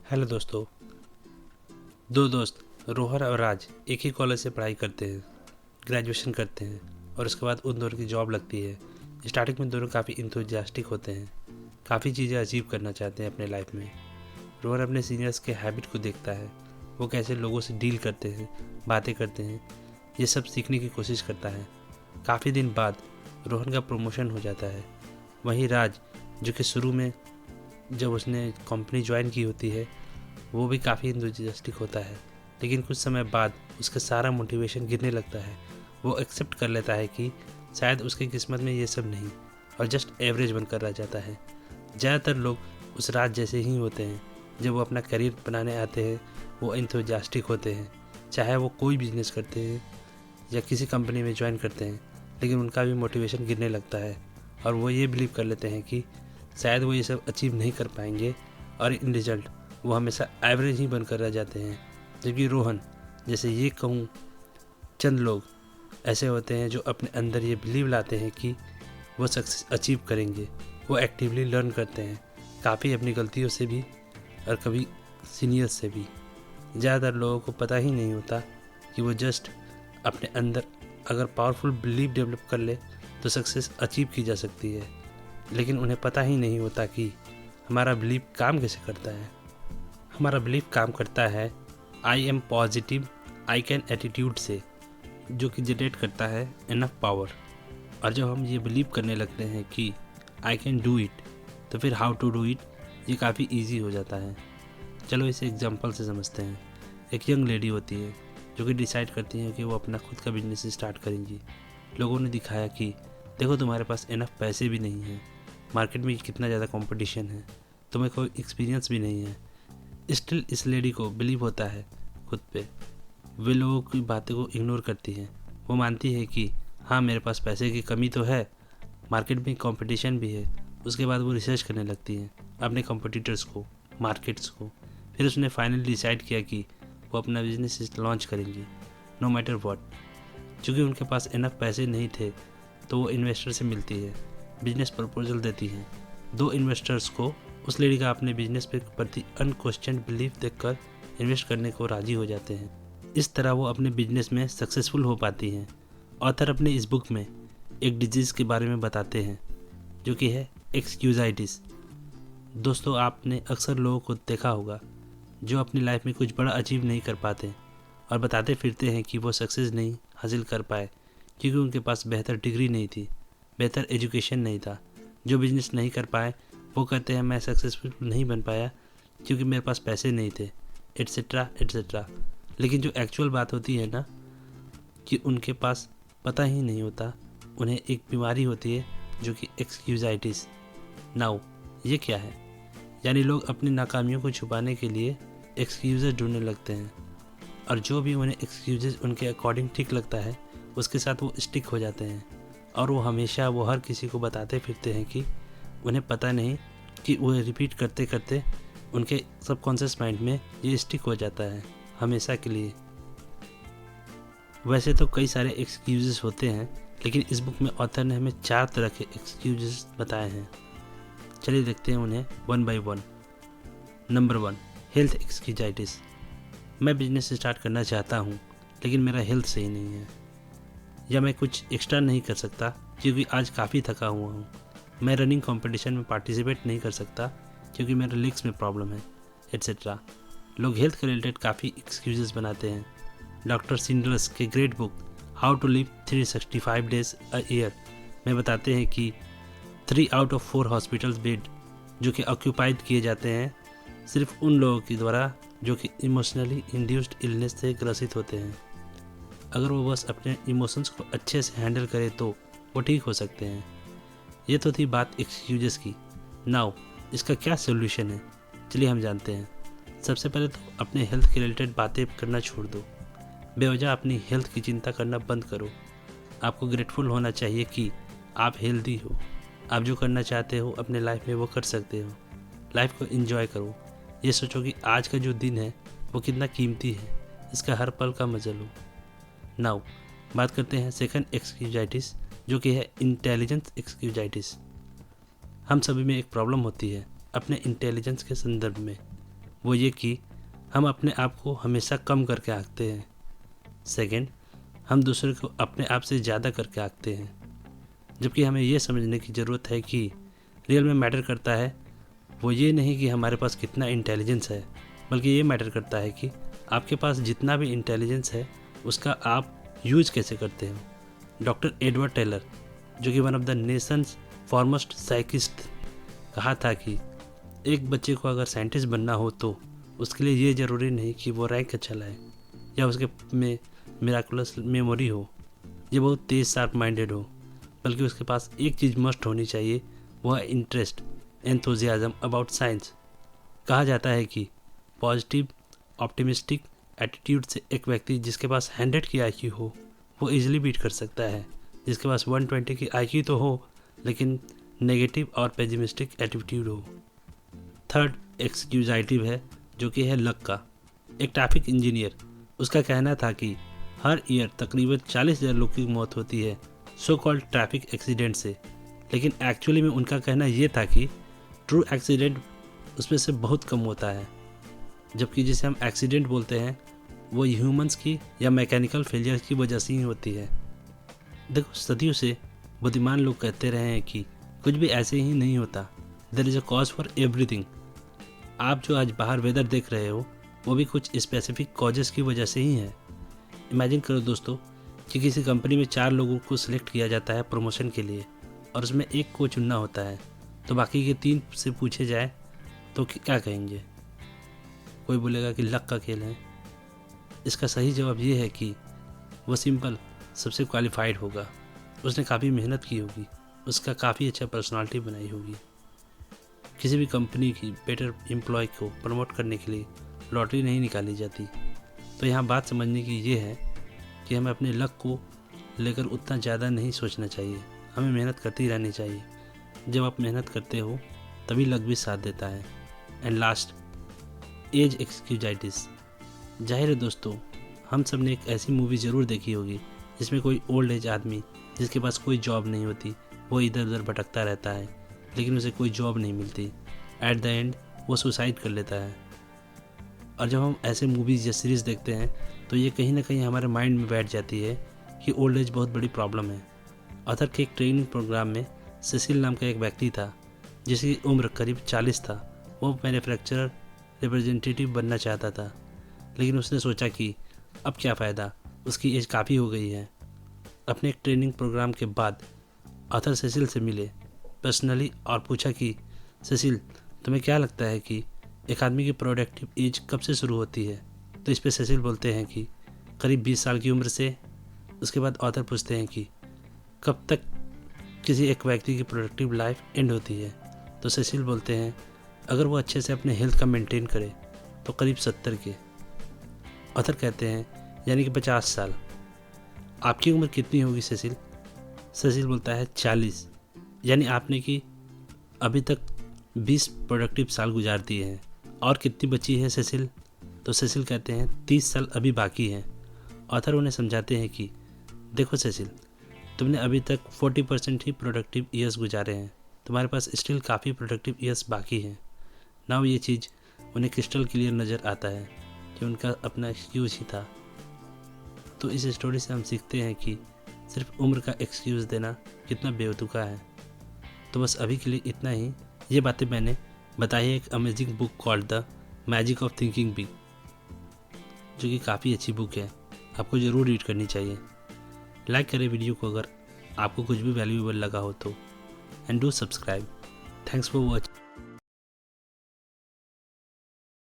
Hello दोस्तों। दो दोस्त रोहन और राज एक ही कॉलेज से पढ़ाई करते हैं, ग्रेजुएशन करते हैं और उसके बाद उन दोनों की जॉब लगती है। स्टार्टिंग में दोनों काफ़ी इंथुजियास्टिक होते हैं, काफ़ी चीज़ें अचीव करना चाहते हैं अपने लाइफ में। रोहन अपने सीनियर्स के हैबिट को देखता है, वो कैसे लोगों से डील करते हैं, बातें करते हैं, ये सब सीखने की कोशिश करता है। काफ़ी दिन बाद रोहन का प्रमोशन हो जाता है। वहीं राज, जो कि शुरू में जब उसने कंपनी ज्वाइन की होती है वो भी काफ़ी इंथुजियास्टिक होता है, लेकिन कुछ समय बाद उसका सारा मोटिवेशन गिरने लगता है। वो एक्सेप्ट कर लेता है कि शायद उसकी किस्मत में ये सब नहीं और जस्ट एवरेज बनकर रह जाता है। ज़्यादातर लोग उस राज जैसे ही होते हैं। जब वो अपना करियर बनाने आते हैं वो इंथुजियास्टिक होते हैं, चाहे वो कोई बिजनेस करते हैं या किसी कंपनी में ज्वाइन करते हैं, लेकिन उनका भी मोटिवेशन गिरने लगता है और वो ये बिलीव कर लेते हैं कि शायद वो ये सब अचीव नहीं कर पाएंगे और इन रिजल्ट वो हमेशा एवरेज ही बनकर रह जाते हैं। जबकि रोहन जैसे ये कहूँ, चंद लोग ऐसे होते हैं जो अपने अंदर ये बिलीव लाते हैं कि वो सक्सेस अचीव करेंगे। वो एक्टिवली लर्न करते हैं, काफ़ी अपनी गलतियों से भी और कभी सीनियर्स से भी। ज़्यादातर लोगों को पता ही नहीं होता कि वो जस्ट अपने अंदर अगर पावरफुल बिलीव डेवलप कर ले तो सक्सेस अचीव की जा सकती है, लेकिन उन्हें पता ही नहीं होता कि हमारा बिलीव काम कैसे करता है। हमारा बिलीव काम करता है I am positive I can attitude से, जो कि जनरेट करता है इनफ पावर। और जब हम ये बिलीव करने लगते हैं कि आई कैन डू इट, तो फिर हाउ टू डू इट ये काफ़ी इजी हो जाता है। चलो इसे एग्जांपल से समझते हैं। एक यंग लेडी होती है जो कि डिसाइड करती है कि वो अपना खुद का बिजनेस स्टार्ट करेंगी। लोगों ने दिखाया कि देखो तुम्हारे पास इनफ पैसे भी नहीं हैं, मार्केट में कितना ज़्यादा कंपटीशन है, तुम्हें कोई एक्सपीरियंस भी नहीं है। स्टिल इस लेडी को बिलीव होता है खुद पे। वे लोगों की बातों को इग्नोर करती है। वो मानती है कि हाँ मेरे पास पैसे की कमी तो है, मार्केट में कंपटीशन भी है। उसके बाद वो रिसर्च करने लगती है अपने कंपटीटर्स को, मार्केट्स को। फिर उसने फाइनली डिसाइड किया कि वो अपना बिजनेस लॉन्च करेंगी नो मैटर व्हाट। चूँकि उनके पास इनफ पैसे नहीं थे तो वो इन्वेस्टर से मिलती है, बिजनेस प्रपोजल देती है। दो इन्वेस्टर्स को उस लेडी का अपने बिजनेस पे प्रति अनक्वेश्चन बिलीफ देखकर इन्वेस्ट करने को राजी हो जाते हैं। इस तरह वो अपने बिजनेस में सक्सेसफुल हो पाती हैं। ऑथर अपने इस बुक में एक डिजीज़ के बारे में बताते हैं जो कि है एक्सक्यूजाइटिस। दोस्तों, आपने अक्सर लोगों को देखा होगा जो अपनी लाइफ में कुछ बड़ा अचीव नहीं कर पाते और बताते फिरते हैं कि वो सक्सेस नहीं हासिल कर पाए क्योंकि उनके पास बेहतर डिग्री नहीं थी, बेहतर एजुकेशन नहीं था। जो बिजनेस नहीं कर पाए वो कहते हैं मैं सक्सेसफुल नहीं बन पाया क्योंकि मेरे पास पैसे नहीं थे, एट्सेट्रा एट्सेट्रा। लेकिन जो एक्चुअल बात होती है ना, कि उनके पास पता ही नहीं होता, उन्हें एक बीमारी होती है जो कि एक्सक्यूजाइटिस। नाउ ये क्या है? यानी लोग अपनी नाकामियों को छुपाने के लिए एक्सक्यूज़ेस ढूंढने लगते हैं और जो भी उन्हें एक्सक्यूज़ेस उनके अकॉर्डिंग ठीक लगता है उसके साथ वो स्टिक हो जाते हैं। और वो हमेशा वो हर किसी को बताते फिरते हैं कि उन्हें पता नहीं कि वो रिपीट करते करते उनके सबकॉन्शियस माइंड में ये स्टिक हो जाता है हमेशा के लिए। वैसे तो कई सारे एक्सक्यूजेस होते हैं, लेकिन इस बुक में ऑथर ने हमें 4 तरह के एक्सक्यूजेस बताए हैं। चलिए देखते हैं उन्हें one by one. Number 1, health excusitis. मैं बिजनेस स्टार्ट करना चाहता हूँ लेकिन मेरा हेल्थ सही नहीं है, या मैं कुछ एक्स्ट्रा नहीं कर सकता क्योंकि आज काफ़ी थका हुआ हूँ। मैं रनिंग कंपटीशन में पार्टिसिपेट नहीं कर सकता क्योंकि मेरे लेग्स में प्रॉब्लम है, एट्सेट्रा। लोग हेल्थ के रिलेटेड काफ़ी एक्सक्यूजेस बनाते हैं। डॉक्टर सिंडलर्स के great book how to live 365 days a year में बताते हैं कि 3 आउट ऑफ 4 हॉस्पिटल्स बेड जो कि ऑक्यूपाइड किए जाते हैं सिर्फ उन लोगों के द्वारा जो कि इमोशनली इंड्यूस्ड इलनेस से ग्रसित होते हैं। अगर वो बस अपने इमोशंस को अच्छे से हैंडल करे तो वो ठीक हो सकते हैं। ये तो थी बात एक्सक्यूजेस की। नाउ इसका क्या सोल्यूशन है, चलिए हम जानते हैं। सबसे पहले तो अपने हेल्थ के रिलेटेड बातें करना छोड़ दो। बेवजह अपनी हेल्थ की चिंता करना बंद करो। आपको ग्रेटफुल होना चाहिए कि आप हेल्दी हो। आप जो करना चाहते हो अपने लाइफ में वो कर सकते हो। लाइफ को एंजॉय करो। ये सोचो कि आज का जो दिन है वो कितना कीमती है, इसका हर पल का मजा लो। नाउ बात करते हैं सेकंड एक्सक्यूजाइटिस जो कि है इंटेलिजेंस एक्सक्यूजाइटिस। हम सभी में एक प्रॉब्लम होती है अपने इंटेलिजेंस के संदर्भ में। वो ये कि हम अपने आप को हमेशा कम करके आंकते हैं। सेकंड, हम दूसरे को अपने आप से ज़्यादा करके आंकते हैं, जबकि हमें ये समझने की ज़रूरत है कि रियल में मैटर करता है वो ये नहीं कि हमारे पास कितना इंटेलिजेंस है, बल्कि ये मैटर करता है कि आपके पास जितना भी इंटेलिजेंस है उसका आप यूज कैसे करते हो। डॉक्टर एडवर्ड टेलर, जो कि one of the nation's foremost psychiatrist, कहा था कि एक बच्चे को अगर साइंटिस्ट बनना हो तो उसके लिए ये ज़रूरी नहीं कि वो रैंक अच्छा लाए या उसके में मिराकुलस मेमोरी हो, ये बहुत तेज़ शार्प माइंडेड हो, बल्कि उसके पास एक चीज़ मस्ट होनी चाहिए, वो है इंटरेस्ट, एंथुजियाज्म अबाउट साइंस। कहा जाता है कि पॉजिटिव ऑप्टिमिस्टिक एटीट्यूड से एक व्यक्ति जिसके पास 100 की IQ हो वो इजीली बीट कर सकता है जिसके पास 120 की IQ तो हो लेकिन नेगेटिव और पेसिमिस्टिक एटीट्यूड हो। थर्ड एक्सक्यूजाइटिव है, जो कि है लक का। एक ट्रैफिक इंजीनियर, उसका कहना था कि हर ईयर तकरीबन 40,000 लोग की मौत होती है सो कॉल्ड ट्रैफिक एक्सीडेंट से, लेकिन एक्चुअली में उनका कहना ये था कि ट्रू एक्सीडेंट उसमें से बहुत कम होता है, जबकि जिसे हम एक्सीडेंट बोलते हैं वो ह्यूमंस की या मैकेनिकल फेलियर की वजह से ही होती है। देखो, सदियों से बुद्धिमान लोग कहते रहे हैं कि कुछ भी ऐसे ही नहीं होता, there is a cause for everything. आप जो आज बाहर वेदर देख रहे हो वो भी कुछ स्पेसिफिक कॉजेस की वजह से ही है। इमेजिन करो दोस्तों कि किसी कंपनी में 4 लोगों को सिलेक्ट किया जाता है प्रमोशन के लिए और उसमें एक को चुनना होता है, तो बाकी के 3 से पूछे जाए तो क्या कहेंगे? कोई बोलेगा कि लक का खेल है। इसका सही जवाब ये है कि वो सिंपल सबसे क्वालिफाइड होगा, उसने काफ़ी मेहनत की होगी, उसका काफ़ी अच्छा पर्सनालिटी बनाई होगी। किसी भी कंपनी की बेटर एम्प्लॉय को प्रमोट करने के लिए लॉटरी नहीं निकाली जाती। तो यहाँ बात समझने की ये है कि हमें अपने लक को लेकर उतना ज़्यादा नहीं सोचना चाहिए, हमें मेहनत करती रहनी चाहिए। जब आप मेहनत करते हो तभी लक भी साथ देता है। And last, age excusitis. जाहिर है दोस्तों, हम सब ने एक ऐसी मूवी ज़रूर देखी होगी जिसमें कोई ओल्ड एज आदमी जिसके पास कोई जॉब नहीं होती, वो इधर उधर भटकता रहता है लेकिन उसे कोई जॉब नहीं मिलती। एट द एंड वो सुसाइड कर लेता है। और जब हम ऐसे मूवीज़ या सीरीज़ देखते हैं तो ये कहीं ना कहीं हमारे माइंड में बैठ जाती है कि ओल्ड एज बहुत बड़ी प्रॉब्लम है। ऑथर के एक ट्रेनिंग प्रोग्राम में सेसिल नाम का एक व्यक्ति था जिसकी उम्र करीब 40 था। वो मैन्युफैक्चरर रिप्रेजेंटेटिव बनना चाहता था, लेकिन उसने सोचा कि अब क्या फ़ायदा, उसकी एज काफ़ी हो गई है। अपने एक ट्रेनिंग प्रोग्राम के बाद ऑथर सेसिल से मिले पर्सनली और पूछा कि सेसिल, तुम्हें क्या लगता है कि एक आदमी की प्रोडक्टिव एज कब से शुरू होती है? तो इस पर सेसिल बोलते हैं कि करीब 20 साल की उम्र से। उसके बाद ऑथर पूछते हैं कि कब तक किसी एक व्यक्ति की प्रोडक्टिव लाइफ एंड होती है? तो सेसिल बोलते हैं अगर वो अच्छे से अपने हेल्थ का मेंटेन करे तो करीब 70 के। ऑथर कहते हैं यानी कि 50 साल। आपकी उम्र कितनी होगी सेसिल? सेसिल बोलता है 40। यानी आपने कि अभी तक 20 प्रोडक्टिव साल गुजार दिए हैं। और कितनी बची है सेसिल? तो सेसिल कहते हैं 30 साल अभी बाकी हैं। ऑथर उन्हें समझाते हैं कि देखो सेसिल, तुमने अभी तक 40% ही प्रोडक्टिव ईयर्स गुजारे हैं, तुम्हारे पास स्टिल काफ़ी प्रोडक्टिव ईयर्स बाकी हैं। नाउ ये चीज़ उन्हें क्रिस्टल क्लियर नज़र आता है कि उनका अपना एक्सक्यूज़ ही था। तो इस स्टोरी से हम सीखते हैं कि सिर्फ उम्र का एक्सक्यूज़ देना कितना बेवकूफ़ा है। तो बस अभी के लिए इतना ही। ये बातें मैंने बताई है एक amazing book called the magic of thinking big, जो कि काफ़ी अच्छी बुक है, आपको ज़रूर रीड करनी चाहिए। लाइक करें वीडियो को अगर आपको कुछ भी वैल्यूएबल लगा हो तो, and do subscribe. Thanks for watching.